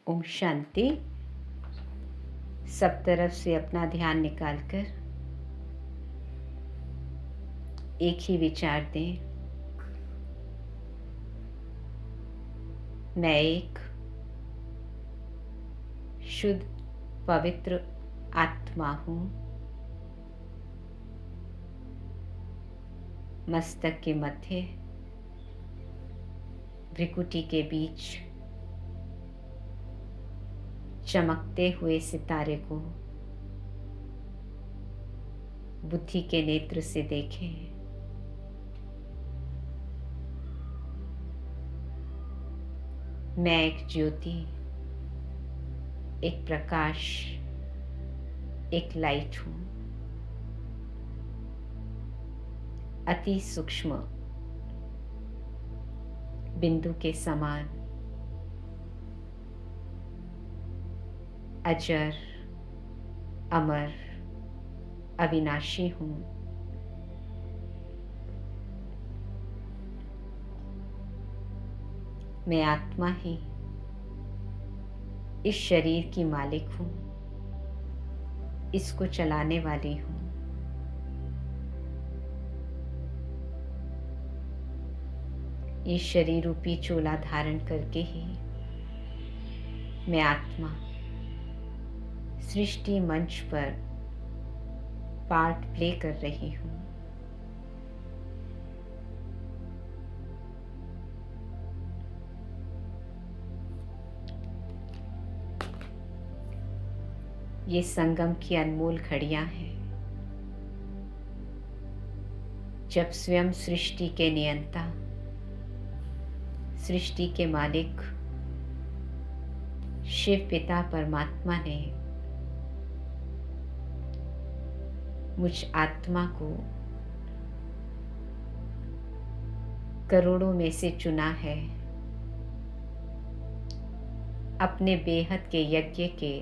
ओम शांति। सब तरफ से अपना ध्यान निकालकर एक ही विचार दें, मैं एक शुद्ध पवित्र आत्मा हूँ। मस्तक के मध्य भ्रिकुटी के बीच चमकते हुए सितारे को बुद्धि के नेत्र से देखें। मैं एक ज्योति, एक प्रकाश, एक लाइट हूँ। अति सूक्ष्म बिंदु के समान, अजर, अमर, अविनाशी हूँ। मैं आत्मा ही इस शरीर की मालिक हूँ, इसको चलाने वाली हूँ। ये शरीर रूपी चोला धारण करके ही मैं आत्मा सृष्टि मंच पर पार्ट प्ले कर रही हूँ। ये संगम की अनमोल घड़ियां हैं, जब स्वयं सृष्टि के नियंता, सृष्टि के मालिक शिव पिता परमात्मा ने मुझ आत्मा को करोड़ों में से चुना है, अपने बेहद के यज्ञ के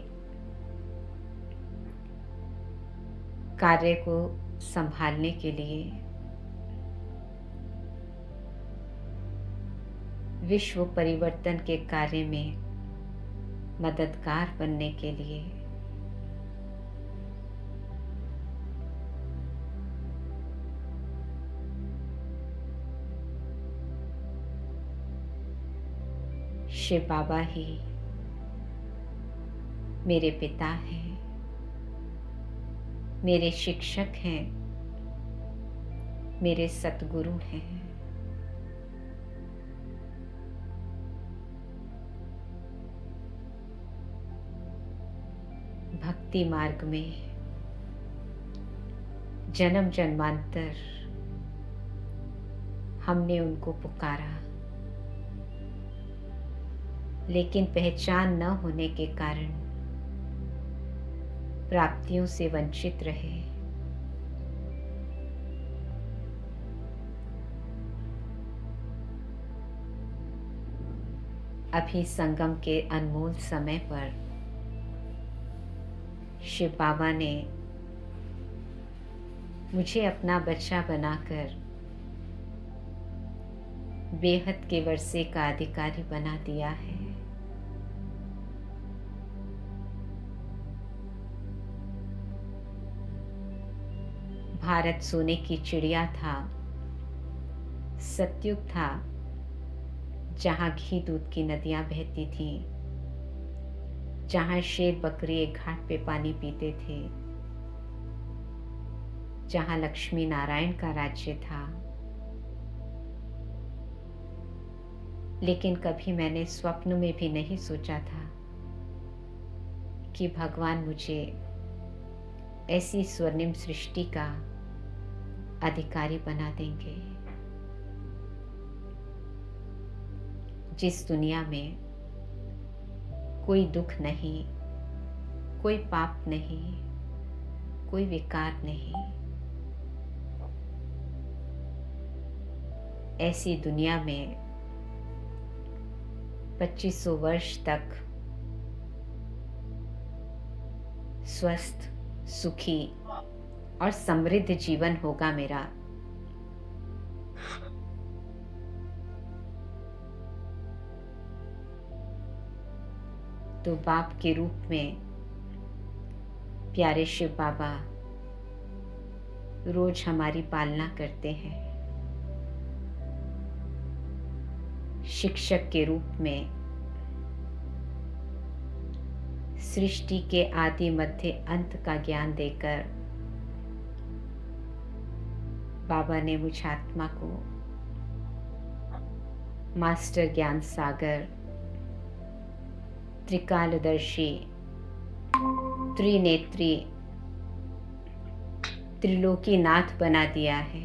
कार्य को संभालने के लिए, विश्व परिवर्तन के कार्य में मददगार बनने के लिए। शिव बाबा ही मेरे पिता हैं, मेरे शिक्षक हैं, मेरे सतगुरु हैं। भक्ति मार्ग में जन्म जन्मांतर हमने उनको पुकारा, लेकिन पहचान न होने के कारण प्राप्तियों से वंचित रहे। अभी संगम के अनमोल समय पर शिव बाबा ने मुझे अपना बच्चा बनाकर बेहद के वर्षे का अधिकारी बना दिया है। भारत सोने की चिड़िया था, सतयुग था, जहाँ घी दूध की नदियां बहती थीं, जहाँ शेर बकरी एक घाट पे पानी पीते थे, जहाँ लक्ष्मी नारायण का राज्य था। लेकिन कभी मैंने स्वप्न में भी नहीं सोचा था कि भगवान मुझे ऐसी स्वर्णिम सृष्टि का अधिकारी बना देंगे, जिस दुनिया में कोई दुख नहीं, कोई पाप नहीं, कोई विकार नहीं। ऐसी दुनिया में 2500 वर्ष तक स्वस्थ, सुखी और समृद्ध जीवन होगा मेरा। तो बाप के रूप में प्यारे शिव बाबा रोज हमारी पालना करते हैं। शिक्षक के रूप में सृष्टि के आदि मध्य अंत का ज्ञान देकर बाबा ने मुझ आत्मा को मास्टर ज्ञान सागर, त्रिकालदर्शी, त्रिनेत्री, त्रिलोकीनाथ बना दिया है।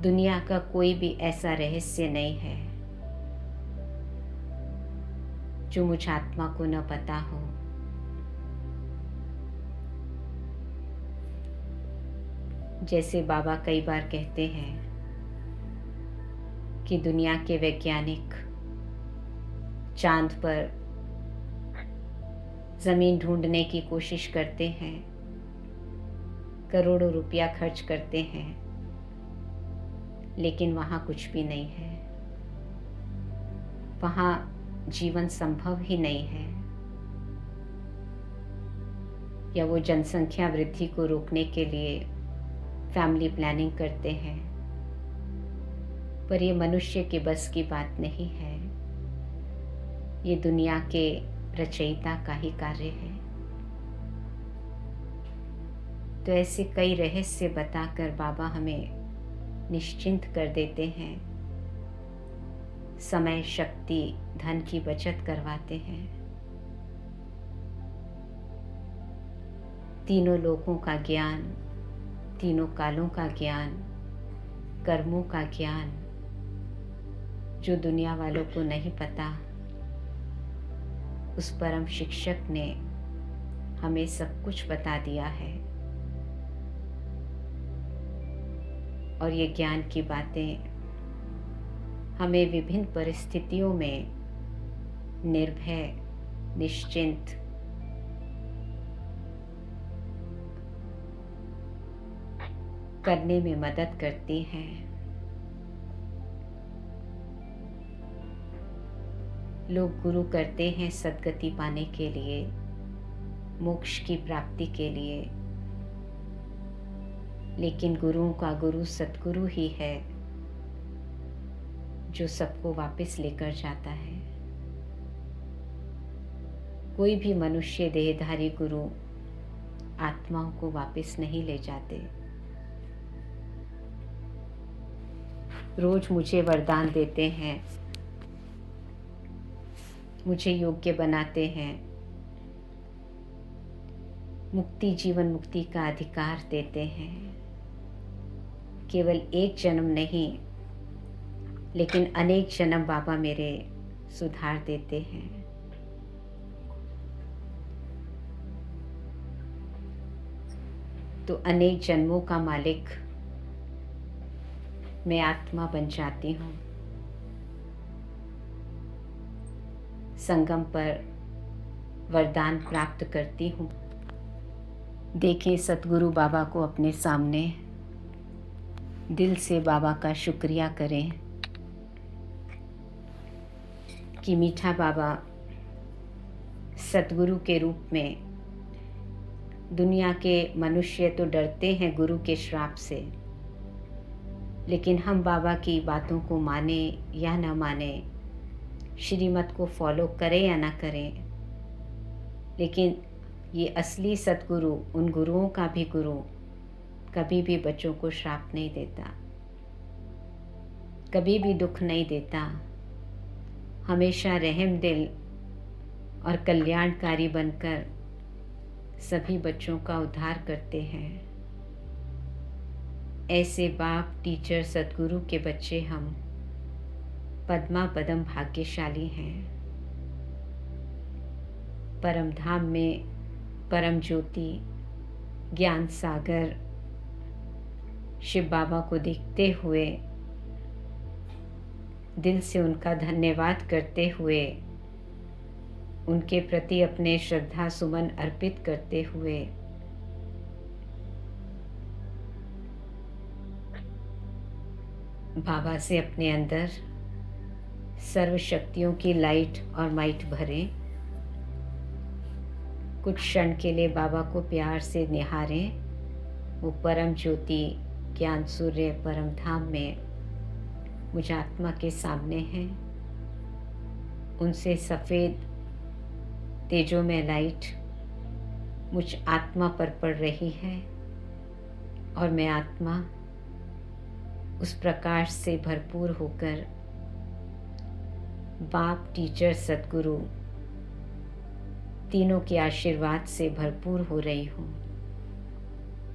दुनिया का कोई भी ऐसा रहस्य नहीं है जो मुझ आत्मा को न पता हो। जैसे बाबा कई बार कहते हैं कि दुनिया के वैज्ञानिक चांद पर जमीन ढूंढने की कोशिश करते हैं, करोड़ों रुपया खर्च करते हैं, लेकिन वहाँ कुछ भी नहीं है। वहाँ जीवन संभव ही नहीं है। या वो जनसंख्या वृद्धि को रोकने के लिए फैमिली प्लानिंग करते हैं, पर ये मनुष्य के बस की बात नहीं है। ये दुनिया के रचयिता का ही कार्य है। तो ऐसे कई रहस्य बताकर बाबा हमें निश्चिंत कर देते हैं। समय, शक्ति, धन की बचत करवाते हैं। तीनों लोकों का ज्ञान, तीनों कालों का ज्ञान, कर्मों का ज्ञान जो दुनिया वालों को नहीं पता, उस परम शिक्षक ने हमें सब कुछ बता दिया है। और ये ज्ञान की बातें हमें विभिन्न परिस्थितियों में निर्भय, निश्चिंत, करने में मदद करती हैं। लोग गुरु करते हैं सद्गति पाने के लिए, मोक्ष की प्राप्ति के लिए, लेकिन गुरुओं का गुरु सद्गुरु ही है जो सबको वापस लेकर जाता है। कोई भी मनुष्य देहधारी गुरु आत्माओं को वापस नहीं ले जाते। रोज मुझे वरदान देते हैं, मुझे योग्य बनाते हैं, मुक्ति, जीवन मुक्ति का अधिकार देते हैं। केवल एक जन्म नहीं, लेकिन अनेक जन्म बाबा मेरे सुधार देते हैं। तो अनेक जन्मों का मालिक मैं आत्मा बन जाती हूँ। संगम पर वरदान प्राप्त करती हूँ। देखें सतगुरु बाबा को अपने सामने, दिल से बाबा का शुक्रिया करें कि मीठा बाबा सतगुरु के रूप में। दुनिया के मनुष्य तो डरते हैं गुरु के श्राप से, लेकिन हम बाबा की बातों को माने या ना माने, श्रीमत को फॉलो करें या ना करें, लेकिन ये असली सतगुरु, उन गुरुओं का भी गुरु, कभी भी बच्चों को श्राप नहीं देता, कभी भी दुख नहीं देता। हमेशा रहम दिल और कल्याणकारी बनकर सभी बच्चों का उद्धार करते हैं। ऐसे बाप, टीचर, सतगुरु के बच्चे हम पद्मा पदम भाग्यशाली हैं। परम धाम में परम ज्योति, ज्ञान सागर शिव बाबा को देखते हुए, दिल से उनका धन्यवाद करते हुए, उनके प्रति अपने श्रद्धा सुमन अर्पित करते हुए बाबा से अपने अंदर सर्व शक्तियों की लाइट और माइट भरें। कुछ क्षण के लिए बाबा को प्यार से निहारें। वो परम ज्योति ज्ञान सूर्य परम धाम में मुझ आत्मा के सामने हैं। उनसे सफ़ेद तेजोमय लाइट मुझ आत्मा पर पड़ रही है और मैं आत्मा उस प्रकाश से भरपूर होकर बाप, टीचर, सद्गुरु तीनों के आशीर्वाद से भरपूर हो रही हूँ।